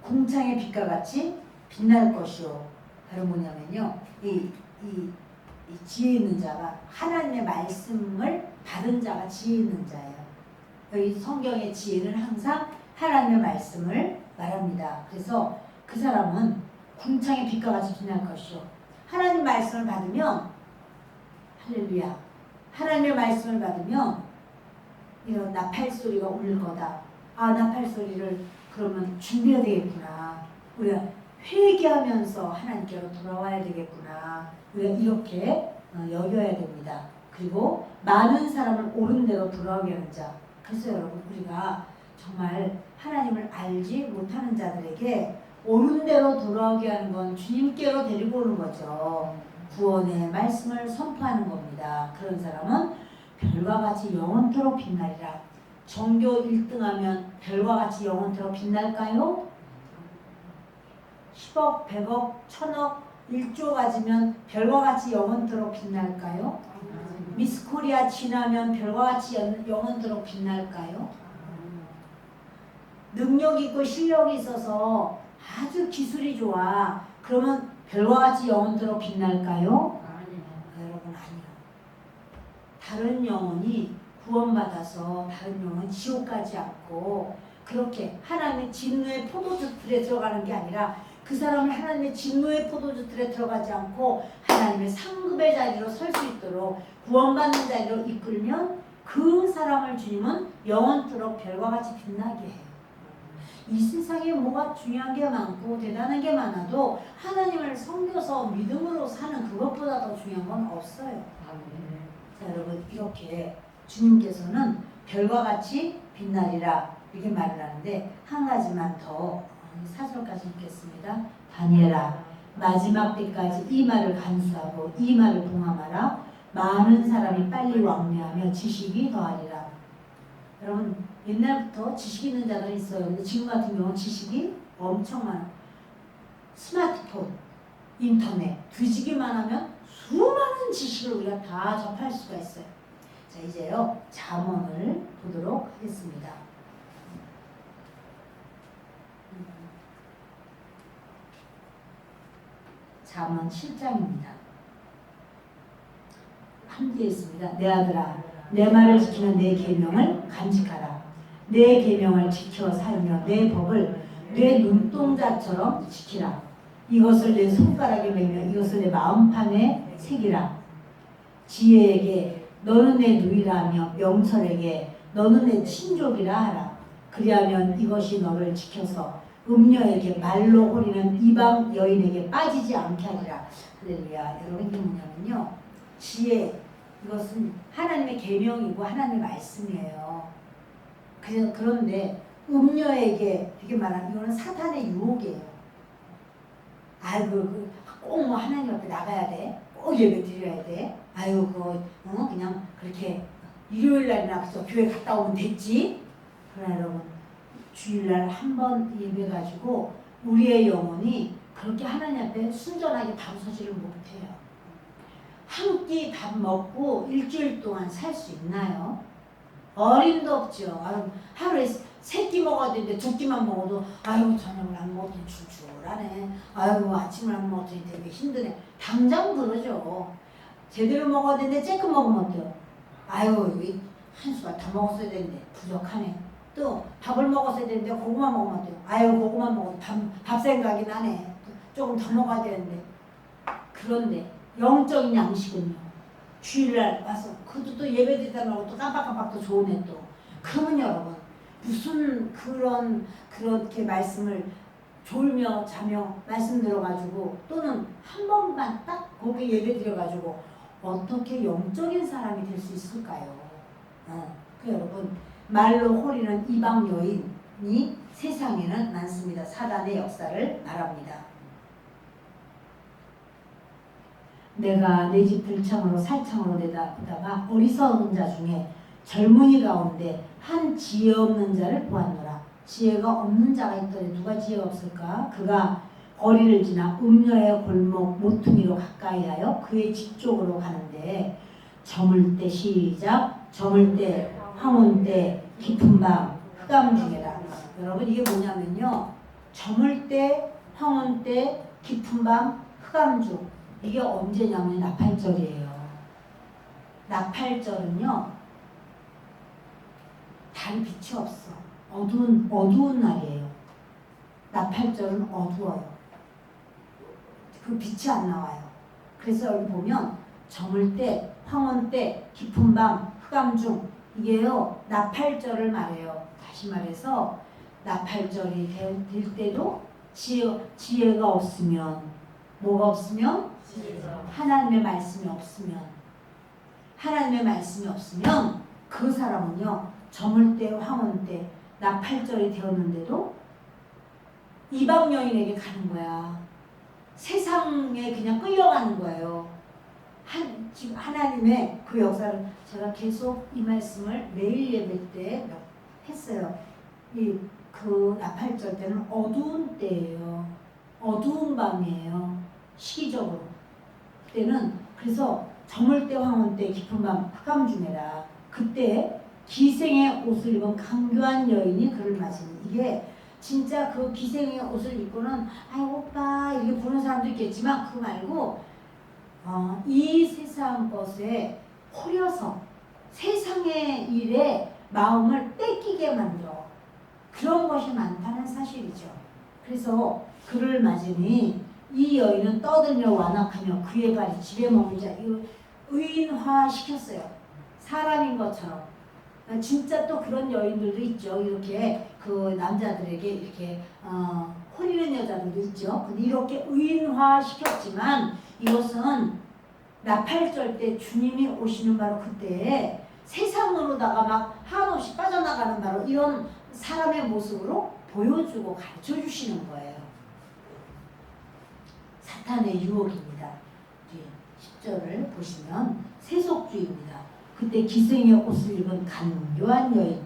궁창의 빛과 같이 빛날 것이요. 다른 뭐냐면요. 이 지혜 있는 자가 하나님의 말씀을 받은 자가 지혜 있는 자예요. 이 성경의 지혜는 항상 하나님의 말씀을 말합니다. 그래서 그 사람은 궁창의 빛과 같이 빛날 것이요. 하나님 말씀을 받으면 할렐루야. 하나님의 말씀을 받으면 이런 나팔 소리가 울릴 거다. 아, 나팔 소리를 그러면 준비해야 되겠구나. 우리가 회개하면서 하나님께로 돌아와야 되겠구나. 우리가 이렇게 여겨야 됩니다. 그리고 많은 사람을 옳은 대로 돌아오게 하는 자. 그래서 여러분 우리가 정말 하나님을 알지 못하는 자들에게 옳은 대로 돌아오게 하는 건 주님께로 데리고 오는 거죠. 구원의 말씀을 선포하는 겁니다. 그런 사람은 별과 같이 영원토록 빛나리라. 전교 1등하면 별과 같이 영원토록 빛날까요? 10억, 100억, 1000억, 1조 가지면 별과 같이 영원토록 빛날까요? 미스 코리아 지나면 별과 같이 영원토록 빛날까요? 능력 있고 실력이 있어서 아주 기술이 좋아. 그러면 별과 같이 영원토록 빛날까요? 여러분, 아니요. 다른 영혼이 구원받아서 다른 영혼은 지옥 가지 않고 그렇게 하나님의 진노의 포도주틀에 들어가는 게 아니라 그 사람을 하나님의 진노의 포도주틀에 들어가지 않고 하나님의 상급의 자리로 설 수 있도록 구원받는 자리로 이끌면 그 사람을 주님은 영원토록 별과 같이 빛나게 해요. 이 세상에 뭐가 중요한 게 많고 대단한 게 많아도 하나님을 섬겨서 믿음으로 사는 그것보다 더 중요한 건 없어요. 자, 여러분, 이렇게 주님께서는 별과 같이 빛나리라 이렇게 말을 하는데 한 가지만 더 4절까지 읽겠습니다. 다니엘아, 마지막 때까지 이 말을 간수하고 이 말을 봉함하라. 많은 사람이 빨리 왕래하며 지식이 더하리라. 여러분, 옛날부터 지식 있는 자들이 있어요. 근데 지금 같은 경우는 지식이 엄청 많아요. 스마트폰, 인터넷 뒤지기만 하면 수많은 지식을 우리가 다 접할 수가 있어요. 자, 이제요 잠언을 보도록 하겠습니다. 잠언 7장입니다. 함께 있습니다. 내 아들아, 내 말을 지키는 내 계명을 간직하라. 내 계명을 지켜 살며 내 법을 내 눈동자처럼 지키라. 이것을 내 손가락에 매며 이것을 내 마음판에 새기라. 지혜에게 너는 내 누이라 하며 명철에게 너는 내 친족이라 하라. 그리하면 이것이 너를 지켜서 음녀에게 말로 호리는 이방 여인에게 빠지지 않게 하리라. 할렐루야. 여러분, 이게 뭐냐면요, 지혜, 이것은 하나님의 계명이고 하나님의 말씀이에요. 그런데 음녀에게 이렇게 말하는 이거는 사탄의 유혹이에요. 아이고, 꼭 뭐 하나님 앞에 나가야 돼. 꼭 예배 드려야 돼. 아유, 그냥 그렇게 일요일 날이나 그래서 교회 갔다 오면 됐지. 그러나 여러분, 주일날 한 번 예배 가지고 우리의 영혼이 그렇게 하나님 앞에 순전하게 바로 서지를 못해요. 한 끼 밥 먹고 일주일 동안 살 수 있나요? 어림도 없죠. 하루에 세끼 먹어야 되는데 2끼만 먹어도 아이고 저녁을 안 먹었더니 출출하네. 아이고 아침을 안 먹었더니 되게 힘드네. 당장 그러죠. 제대로 먹어야 되는데 쬐끔 먹으면 어때요? 아이고 여기 한 숟갈 더 먹었어야 되는데 부족하네. 또 밥을 먹었어야 되는데 고구마 먹으면 어때요? 아이고 고구마 먹어도 밥 생각이 나네. 조금 더 먹어야 되는데. 그런데 영적인 양식은요. 주일날 와서 그것도 또 예배드리다 말고 또 깜빡깜빡 또 좋으네 또. 그러면 여러분 무슨 그렇게 말씀을 졸며 자며 말씀 들어가지고 또는 한 번만 딱 거기 예배 드려가지고 어떻게 영적인 사람이 될 수 있을까요? 그 여러분 말로 홀리는 이방 여인이 세상에는 많습니다. 사단의 역사를 말합니다. 내가 내 집 들창으로 살창으로 내다보다가 어리석은 자 중에 젊은이 가운데 한 지혜 없는 자를 보았노라. 지혜가 없는 자가 있더니 누가 지혜가 없을까? 그가 거리를 지나 음녀의 골목 모퉁이로 가까이하여 그의 집 쪽으로 가는데 저물 때 시작 저물 때 황혼 때 깊은 밤 흑암 중에라. 여러분 이게 뭐냐면요. 저물 때 황혼 때 깊은 밤 흑암 중 이게 언제냐면 나팔절이에요. 나팔절은요. 달 빛이 없어. 어두운 날이에요. 나팔절은 어두워요. 그 빛이 안 나와요. 그래서 여기 보면 저물 때, 황혼 때, 깊은 밤, 흑암 중 이게요. 나팔절을 말해요. 다시 말해서 나팔절이 될 때도 지혜가 없으면 뭐가 없으면? 하나님의 말씀이 없으면 그 사람은요. 저물 때, 황혼 때, 나팔절이 되었는데도 이방 여인에게 가는 거야. 세상에 그냥 끌려가는 거예요. 지금 하나님의 그 역사를 제가 계속 이 말씀을 매일 예배 때 했어요. 그 나팔절 때는 어두운 때예요. 어두운 밤이에요. 시기적으로. 그때는 그래서 저물 때 황혼 때 깊은 밤 흑암 중에라. 그때 기생의 옷을 입은 강교한 여인이 그를 맞으니 이게 진짜 그 기생의 옷을 입고는 아이 오빠 이렇게 부르는 사람도 있겠지만 그거 말고 이 세상 것에 홀려서 세상의 일에 마음을 뺏기게 만들어 그런 것이 많다는 사실이죠. 그래서 그를 맞으니 이 여인은 떠들며 완악하며 그의 발이 집에 머물자 의인화 시켰어요. 사람인 것처럼. 진짜 또 그런 여인들도 있죠. 이렇게 그 남자들에게 이렇게 홀리는 여자들도 있죠. 근데 이렇게 의인화 시켰지만 이것은 나팔절 때 주님이 오시는 바로 그때에 세상으로다가 막 한없이 빠져나가는 바로 이런 사람의 모습으로 보여주고 가르쳐 주시는 거예요. 사탄의 유혹입니다. 10절을 보시면 세속주의입니다. 그때 기생의 옷을 입은 간교한 여인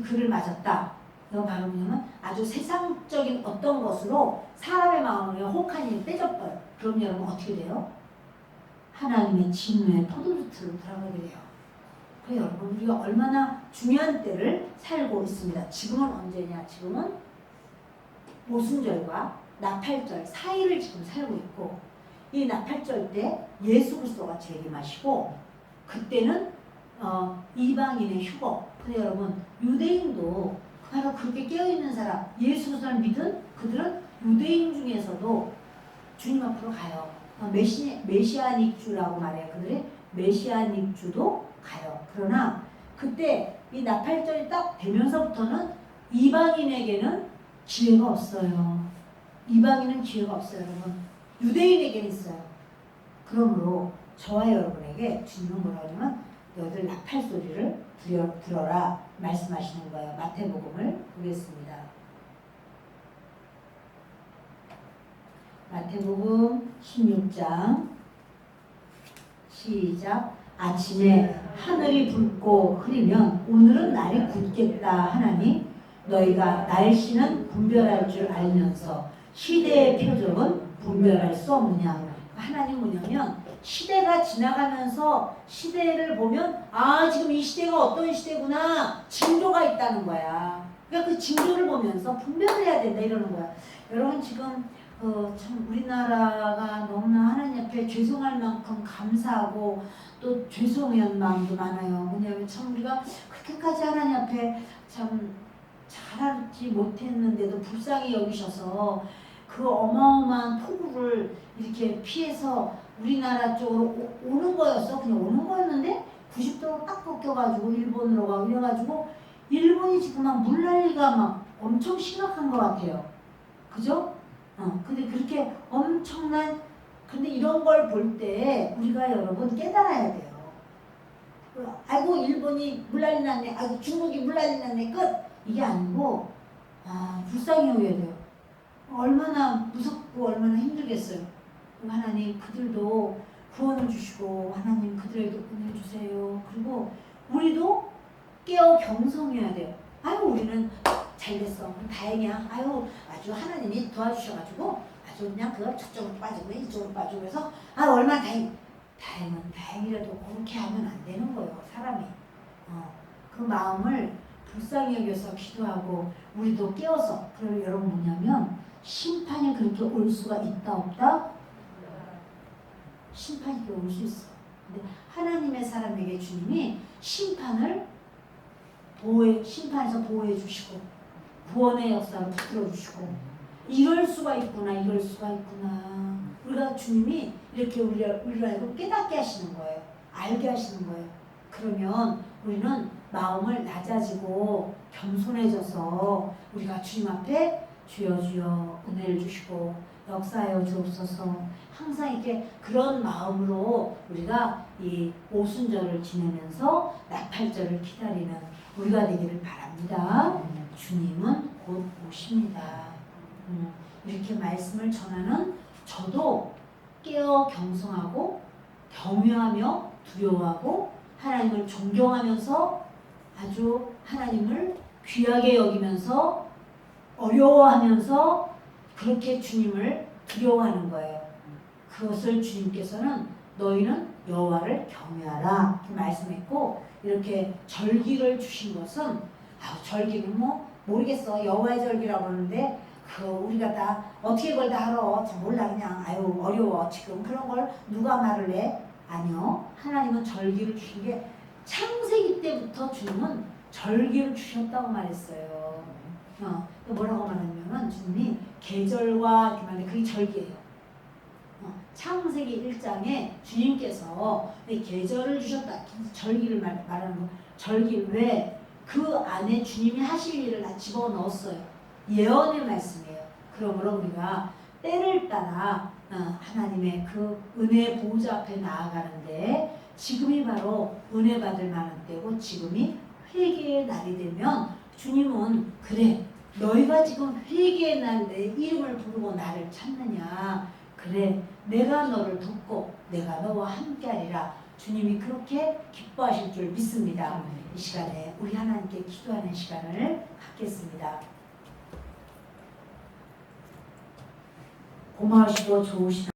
그를 맞았다. 이거 바로 뭐냐면 아주 세상적인 어떤 것으로 사람의 마음을 혹한 일을 빼줬어요. 그럼 여러분 어떻게 돼요? 하나님의 진노의 포도주트로 들어가게 돼요. 그래서 여러분 우리가 얼마나 중요한 때를 살고 있습니다. 지금은 언제냐? 지금은 모순절과 나팔절 사이를 지금 살고 있고 이 나팔절 때 예수 그리스도가 재림하시고 그때는 이방인의 휴거. 근데 여러분 유대인도 바로 그렇게 깨어있는 사람 예수 그리스도를 믿은 그들은 유대인 중에서도 주님 앞으로 가요. 메시아닉 주라고 말해요. 그들이 메시아닉 주도 가요. 그러나 그때 이 나팔절이 딱 되면서부터는 이방인에게는 기회가 없어요. 이방인은 기회가 없어요. 여러분 유대인에게는 있어요. 그러므로 저와 여러분에게 주님은 뭐라고 하냐면 너희들 나팔 소리를 들어라 말씀하시는 거예요. 마태복음을 보겠습니다. 마태복음 16장 시작. 아침에 하늘이 붉고 흐리면 오늘은 날이 굳겠다 하나니 너희가 날씨는 분별할 줄 알면서 시대의 표적은 분별할 수 없느냐. 하나님 뭐냐면 시대가 지나가면서 시대를 보면 지금 이 시대가 어떤 시대구나 징조가 있다는 거야. 그러니까 그 징조를 보면서 분별을 해야 된다 이러는 거야. 여러분 지금 참 우리나라가 너무나 하나님 앞에 죄송할 만큼 감사하고 또 죄송한 마음도 많아요. 왜냐하면 참 우리가 그렇게까지 하나님 앞에 참 잘하지 못했는데도 불쌍히 여기셔서 그 어마어마한 폭우를 이렇게 피해서 우리나라 쪽으로 오는 거였어. 그냥 오는 거였는데 90도로 딱 꺾여가지고 일본으로 가고 이래가지고 일본이 지금 막 물난리가 막 엄청 심각한 것 같아요. 그죠? 근데 그렇게 엄청난, 근데 이런 걸 볼 때 우리가 여러분 깨달아야 돼요. 아이고 일본이 물난리 났네, 아이고 중국이 물난리 났네, 끝! 이게 아니고 불쌍히 여겨야 돼요. 얼마나 무섭고 얼마나 힘들겠어요. 하나님 그들도 구원을 주시고 하나님 그들에게 은혜 주세요. 그리고 우리도 깨어 경성해야 돼요. 아유 우리는 잘 됐어. 다행이야. 아유 아주 하나님이 도와주셔가지고 아주 그냥 그걸 저쪽으로 빠지고 이쪽으로 빠지고 해서 얼마나 다행이라도 그렇게 하면 안 되는 거예요. 사람이. 그 마음을 불쌍히 여겨서 기도하고 우리도 깨어서. 그럼 여러분 뭐냐면 심판이 그렇게 올 수가 있다 없다? 심판이 올 수 있어. 근데 하나님의 사람에게 주님이 심판에서 보호해 주시고 구원의 역사를 붙들어 주시고 이럴 수가 있구나. 우리가 주님이 이렇게 우리를 알고 깨닫게 하시는 거예요. 알게 하시는 거예요. 그러면 우리는 마음을 낮아지고 겸손해져서 우리가 주님 앞에 주여 주여 은혜를 주시고 역사하여 주옵소서. 항상 이렇게 그런 마음으로 우리가 이 오순절을 지내면서 나팔절을 기다리는 우리가 되기를 바랍니다. 주님은 곧 오십니다. 이렇게 말씀을 전하는 저도 깨어 경성하고 경외하며 두려워하고 하나님을 존경하면서 아주 하나님을 귀하게 여기면서 어려워하면서 그렇게 주님을 두려워하는 거예요. 그것을 주님께서는 너희는 여호와를 경외하라 이렇게 말씀했고, 이렇게 절기를 주신 것은 절기는 뭐 모르겠어. 여호와의 절기라고 그러는데 우리가 다 어떻게 그걸 다 알아? 잘 몰라. 그냥 어려워 지금 그런 걸 누가 말을 해? 아니요. 하나님은 절기를 주신 게 창세기 때부터 주님은 절기를 주셨다고 말했어요. 뭐라고 말하냐면 주님이 계절과 이렇게 말하는데 그게 절기예요. 창세기 1장에 주님께서 계절을 주셨다. 절기를 말하는 거. 절기 왜? 그 안에 주님이 하실 일을 다 집어넣었어요. 예언의 말씀이에요. 그러므로 우리가 때를 따라 하나님의 그 은혜 보호자 앞에 나아가는데 지금이 바로 은혜 받을 만한 때고 지금이 회개의 날이 되면 주님은 그래 너희가 지금 회개의 날 내 이름을 부르고 나를 찾느냐, 그래 내가 너를 돕고 내가 너와 함께하리라. 주님이 그렇게 기뻐하실 줄 믿습니다. 이 시간에 우리 하나님께 기도하는 시간을 갖겠습니다. 고마우시고 좋으신